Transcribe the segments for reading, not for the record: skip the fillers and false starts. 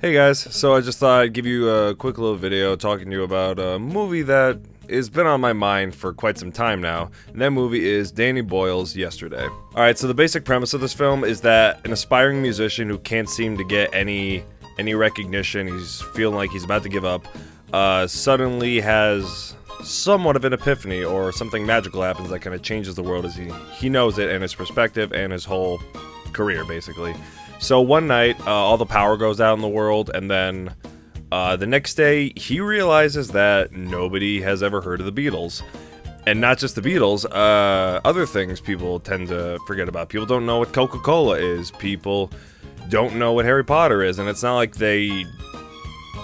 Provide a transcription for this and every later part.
Hey guys, so I just thought I'd give you a quick little video talking to you about a movie that has been on my mind for quite some time now, and that movie is Danny Boyle's Yesterday. Alright, so the basic premise of this film is that an aspiring musician who can't seem to get any recognition, he's feeling like he's about to give up, suddenly has somewhat of an epiphany, or something magical happens that kind of changes the world as he knows it, and his perspective and his whole career, basically. So one night, all the power goes out in the world, and then the next day, he realizes that nobody has ever heard of the Beatles. And not just the Beatles, other things people tend to forget about. People don't know what Coca-Cola is. People don't know what Harry Potter is. And it's not like they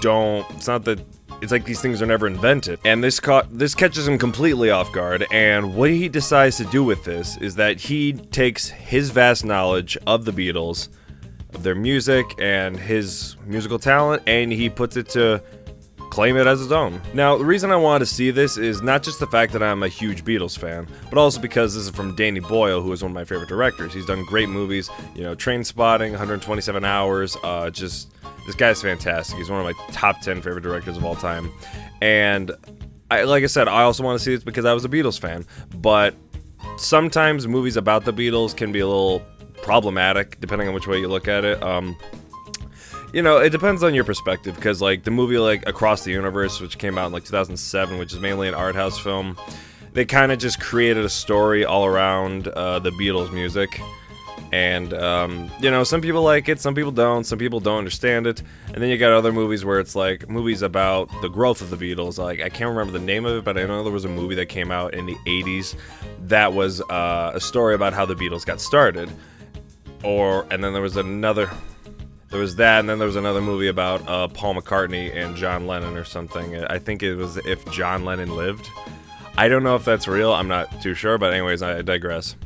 don't... It's not that... It's like these things are never invented. And this catches him completely off guard. And what he decides to do with this is that he takes his vast knowledge of the Beatles, of their music and his musical talent, and he puts it to claim it as his own. Now, the reason I wanted to see this is not just the fact that I'm a huge Beatles fan, but also because this is from Danny Boyle, who is one of my favorite directors. He's done great movies, you know, Trainspotting, 127 Hours, this guy's fantastic. He's one of my top 10 favorite directors of all time. And like I said, I also want to see this because I was a Beatles fan, but sometimes movies about the Beatles can be a little problematic depending on which way you look at it. You know, it depends on your perspective, because like the movie like Across the Universe, which came out in like 2007, which is mainly an art house film, they kind of just created a story all around the Beatles music. And you know, some people like it, some people don't understand it. And then you got other movies where it's like movies about the growth of the Beatles. Like, I can't remember the name of it, but I know there was a movie that came out in the 80s that was a story about how the Beatles got started. And then there was another movie about Paul McCartney and John Lennon or something. I think it was If John Lennon Lived. I don't know if that's real, I'm not too sure, but anyways, I digress.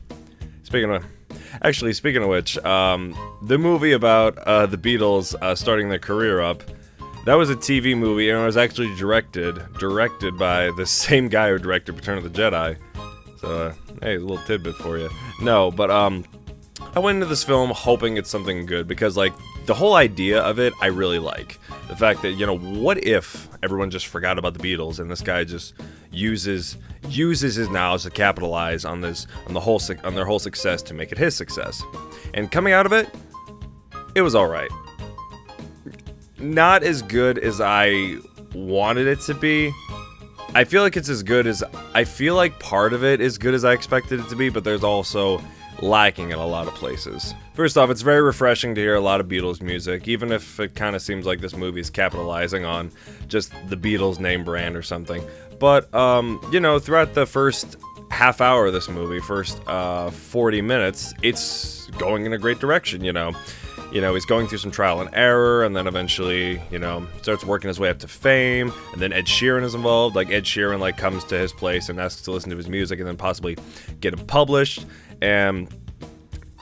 Speaking of which, the movie about the Beatles starting their career up, that was a TV movie, and it was actually directed by the same guy who directed Return of the Jedi. So, hey, a little tidbit for you. No, but I went into this film hoping it's something good, because like the whole idea of it I really like. The fact that, you know, what if everyone just forgot about the Beatles and this guy just uses his knowledge to capitalize on their whole success to make it his success. And coming out of it, it was all right. Not as good as I wanted it to be. I feel like it's as good as I feel like part of it is good as I expected it to be, but there's also lacking in a lot of places. First off, it's very refreshing to hear a lot of Beatles music, even if it kind of seems like this movie is capitalizing on just the Beatles name brand or something. But, you know, throughout the first half hour of this movie, first 40 minutes, it's going in a great direction, you know. You know, he's going through some trial and error, and then eventually, you know, starts working his way up to fame, and then Ed Sheeran is involved. Like, Ed Sheeran, like, comes to his place and asks to listen to his music and then possibly get it published. And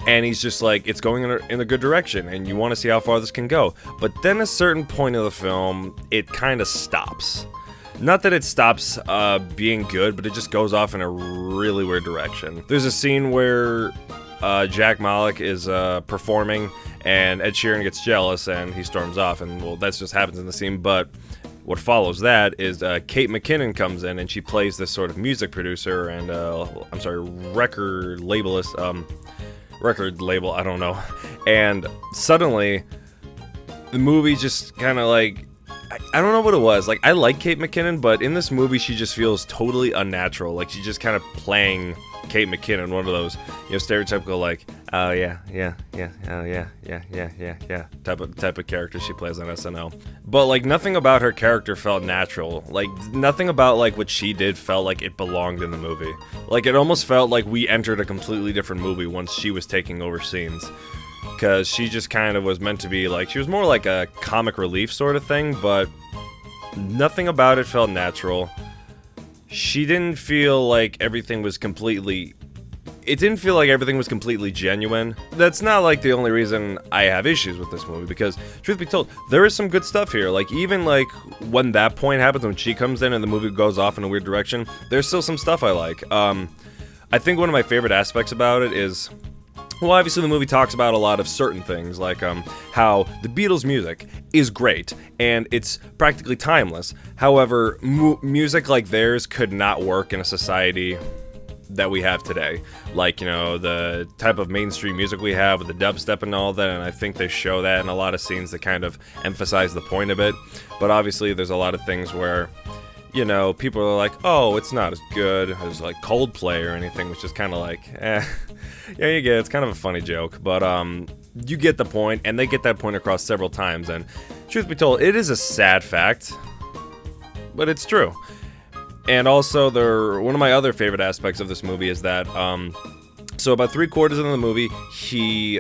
he's just like, it's going in a good direction, and you want to see how far this can go. But then at a certain point of the film, it kind of stops. Not that it stops being good, but it just goes off in a really weird direction. There's a scene where Jack Malik is performing, and Ed Sheeran gets jealous, and he storms off, and well, that just happens in the scene. But what follows that is Kate McKinnon comes in, and she plays this sort of music producer and record label, I don't know. And suddenly, the movie just kind of like, I don't know what it was. Like, I like Kate McKinnon, but in this movie, she just feels totally unnatural. Like, she's just kind of playing Kate McKinnon, one of those, you know, stereotypical, like, oh yeah, type of character she plays on SNL. But like, nothing about her character felt natural. Like, nothing about like what she did felt like it belonged in the movie. Like, it almost felt like we entered a completely different movie once she was taking over scenes. Because she just kind of was meant to be like, she was more like a comic relief sort of thing, but nothing about it felt natural. She didn't feel like everything was completely... It didn't feel like everything was completely genuine. That's not like the only reason I have issues with this movie, because truth be told, there is some good stuff here. Like, even like when that point happens, when she comes in and the movie goes off in a weird direction, there's still some stuff I like. I think one of my favorite aspects about it is Well, obviously the movie talks about a lot of certain things, like how the Beatles' music is great, and it's practically timeless. However, music like theirs could not work in a society that we have today. Like, you know, the type of mainstream music we have with the dubstep and all that, and I think they show that in a lot of scenes that kind of emphasize the point of it. But obviously there's a lot of things where, you know, people are like, oh, it's not as good as like Coldplay or anything, which is kind of like, yeah, you get it. It's kind of a funny joke, but you get the point, and they get that point across several times. And truth be told, it is a sad fact, but it's true. And also, one of my other favorite aspects of this movie is that, so about 3/4 into the movie, he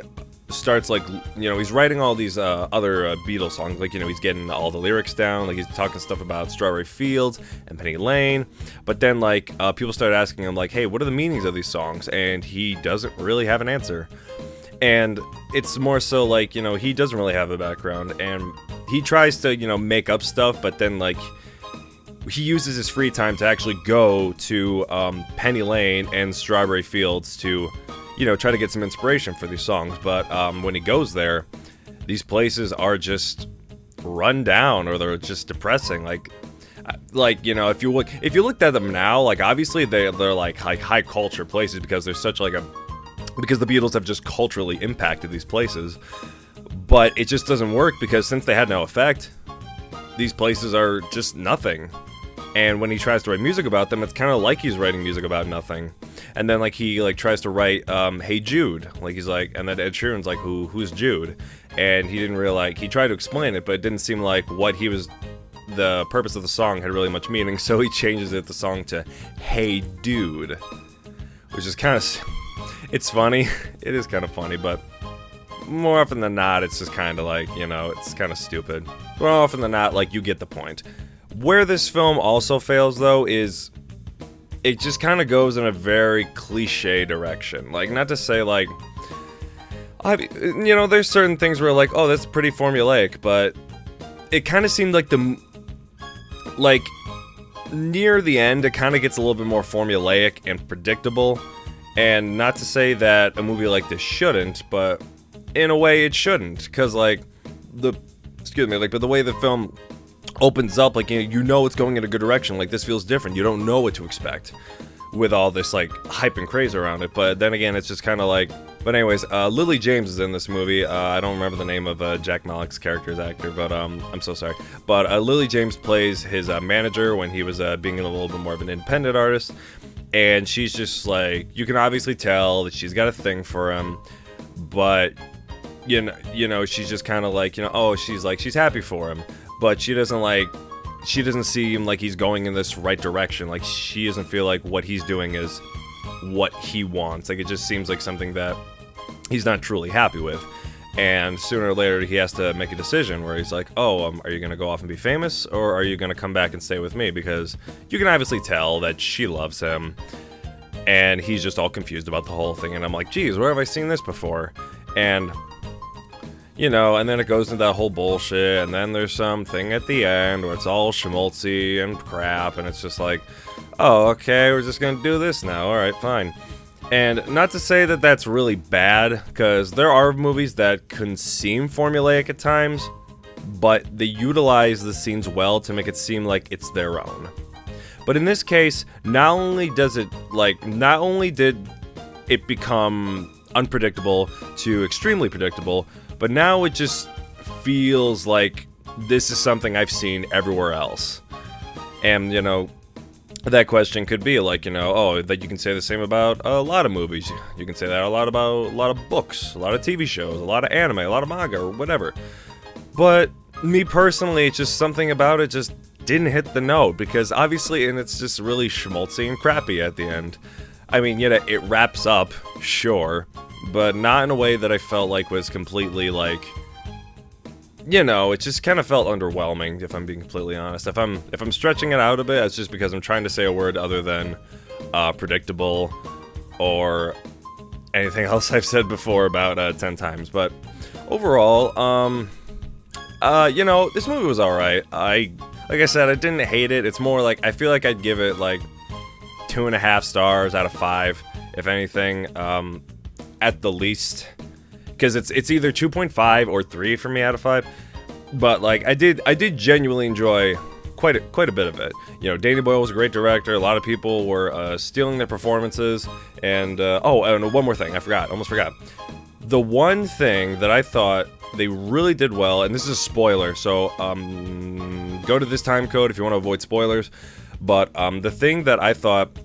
starts, like, you know, he's writing all these other Beatles songs, like, you know, he's getting all the lyrics down, like, he's talking stuff about Strawberry Fields and Penny Lane, but then, like, people start asking him, like, hey, what are the meanings of these songs? And he doesn't really have an answer. And it's more so, like, you know, he doesn't really have a background, and he tries to, you know, make up stuff, but then, like, he uses his free time to actually go to Penny Lane and Strawberry Fields to, you know, try to get some inspiration for these songs. But when he goes there, these places are just run down, or they're just depressing. Like, you know, if you looked at them now, like, obviously they're like high culture places, because there's such like because the Beatles have just culturally impacted these places. But it just doesn't work, because since they had no effect, these places are just nothing. And when he tries to write music about them, it's kind of like he's writing music about nothing. And then, like, he, like, tries to write, Hey Jude. Like, he's like, and then Ed Sheeran's like, who's Jude? And he didn't realize, he tried to explain it, but it didn't seem like the purpose of the song had really much meaning, so he changes the song to Hey Dude. Which is kind of, it's funny. It is kind of funny, but more often than not, it's just kind of like, you know, it's kind of stupid. More often than not, like, you get the point. Where this film also fails, though, is it just kind of goes in a very cliche direction. Like, not to say, like, you know, there's certain things where, like, oh, that's pretty formulaic, but it kind of seemed like near the end, it kind of gets a little bit more formulaic and predictable. And not to say that a movie like this shouldn't, but in a way it shouldn't, because, like, but the way the film opens up, like, you know it's going in a good direction. Like, this feels different. You don't know what to expect with all this, like, hype and craze around it. But then again, it's just kind of like, but anyways, Lily James is in this movie. I don't remember the name of Jack Malek's character's actor, but I'm so sorry. But Lily James plays his manager when he was being a little bit more of an independent artist. And she's just like, you can obviously tell that she's got a thing for him, but you know, she's just kind of like, you know, oh, she's happy for him, but she doesn't seem like he's going in this right direction. Like, she doesn't feel like what he's doing is what he wants. Like, it just seems like something that he's not truly happy with. And sooner or later, he has to make a decision where he's like, oh, are you going to go off and be famous, or are you going to come back and stay with me? Because you can obviously tell that she loves him, and he's just all confused about the whole thing. And I'm like, geez, where have I seen this before? And, you know, and then it goes into that whole bullshit, and then there's something at the end where it's all schmaltzy and crap, and it's just like, oh, okay, we're just going to do this now. All right, fine. And not to say that that's really bad, because there are movies that can seem formulaic at times, but they utilize the scenes well to make it seem like it's their own. But in this case, not only did it become unpredictable to extremely predictable, but now it just feels like this is something I've seen everywhere else. And, you know, that question could be like, you know, oh, that you can say the same about a lot of movies. You can say that about a lot of books, a lot of TV shows, a lot of anime, a lot of manga, or whatever. But me personally, it's just something about it just didn't hit the note, because obviously, and it's just really schmaltzy and crappy at the end. I mean, you know, it wraps up, sure, but not in a way that I felt like was completely, like, you know, it just kind of felt underwhelming, if I'm being completely honest. If I'm stretching it out a bit, it's just because I'm trying to say a word other than predictable or anything else I've said before about 10 times. But overall, you know, this movie was alright. Like I said, I didn't hate it. It's more like, I feel like I'd give it like 2.5 stars out of 5, if anything. at the least, because it's either 2.5 or 3 for me out of 5. But like I did genuinely enjoy quite a bit of it. You know, Danny Boyle was a great director. A lot of people were stealing their performances. And and one more thing, almost forgot. The one thing that I thought they really did well, and this is a spoiler, so go to this time code if you want to avoid spoilers. But the thing that I thought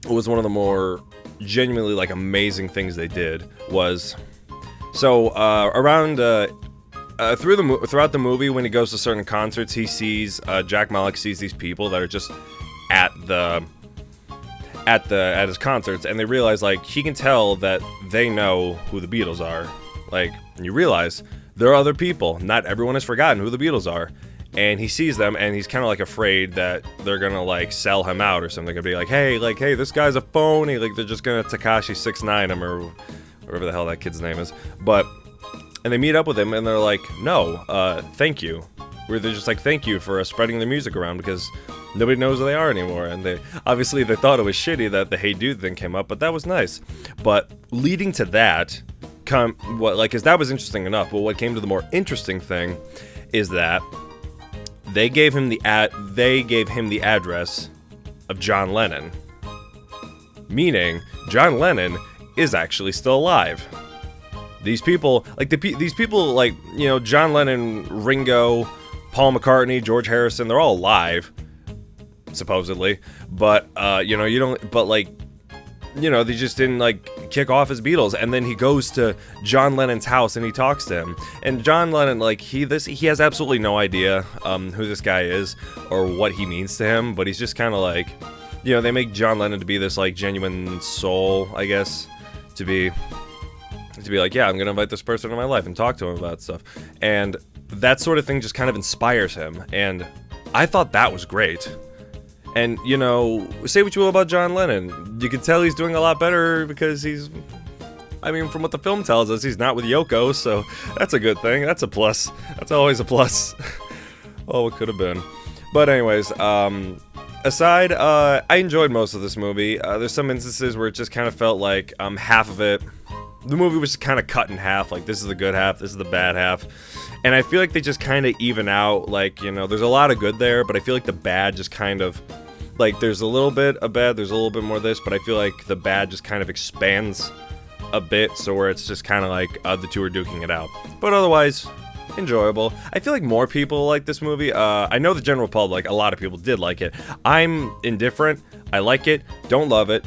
was one of the more genuinely like amazing things they did was, so throughout the movie, when he goes to certain concerts, he sees Jack Malek sees these people that are just at his concerts, and they realize like he can tell that they know who the Beatles are. Like, and you realize there are other people. Not everyone has forgotten who the Beatles are. And he sees them, and he's kind of like afraid that they're gonna like sell him out or something. They're gonna be like, hey, this guy's a phony. Like, they're just gonna Tekashi 6ix9ine him or whatever the hell that kid's name is. And they meet up with him, and they're like, no, thank you. They're just like, thank you for spreading the music around, because nobody knows who they are anymore. And they thought it was shitty that the Hey Dude thing came up, but that was nice. But leading to that, because that was interesting enough. But what came to the more interesting thing is that they gave him the address of John Lennon, meaning John Lennon is actually still alive. These people, you know, John Lennon, Ringo, Paul McCartney, George Harrison, they're all alive, supposedly. But they just didn't like kick off as Beatles. And then he goes to John Lennon's house and he talks to him. And John Lennon, like, he has absolutely no idea who this guy is or what he means to him. But he's just kind of like, you know, they make John Lennon to be this like genuine soul, I guess, to be like, yeah, I'm gonna invite this person into my life and talk to him about stuff. And that sort of thing just kind of inspires him. And I thought that was great. And, you know, say what you will about John Lennon, you can tell he's doing a lot better because from what the film tells us, he's not with Yoko, so that's a good thing. That's a plus. That's always a plus. Oh, it could have been. But anyways, aside, I enjoyed most of this movie. There's some instances where it just kind of felt like half of it, the movie was kind of cut in half, like this is the good half, this is the bad half. And I feel like they just kind of even out, like, you know, there's a lot of good there, but I feel like the bad just kind of, like, there's a little bit of bad, there's a little bit more of this, but I feel like the bad just kind of expands a bit, so where it's just kind of like the two are duking it out. But otherwise, enjoyable. I feel like more people like this movie. I know the general public, a lot of people did like it. I'm indifferent. I like it, don't love it,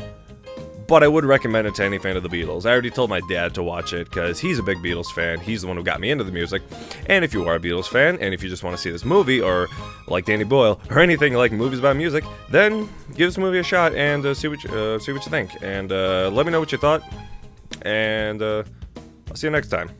but I would recommend it to any fan of the Beatles. I already told my dad to watch it because he's a big Beatles fan. He's the one who got me into the music. And if you are a Beatles fan, and if you just want to see this movie, or like Danny Boyle, or anything like movies about music, then give this movie a shot and see what you think. And let me know what you thought. And I'll see you next time.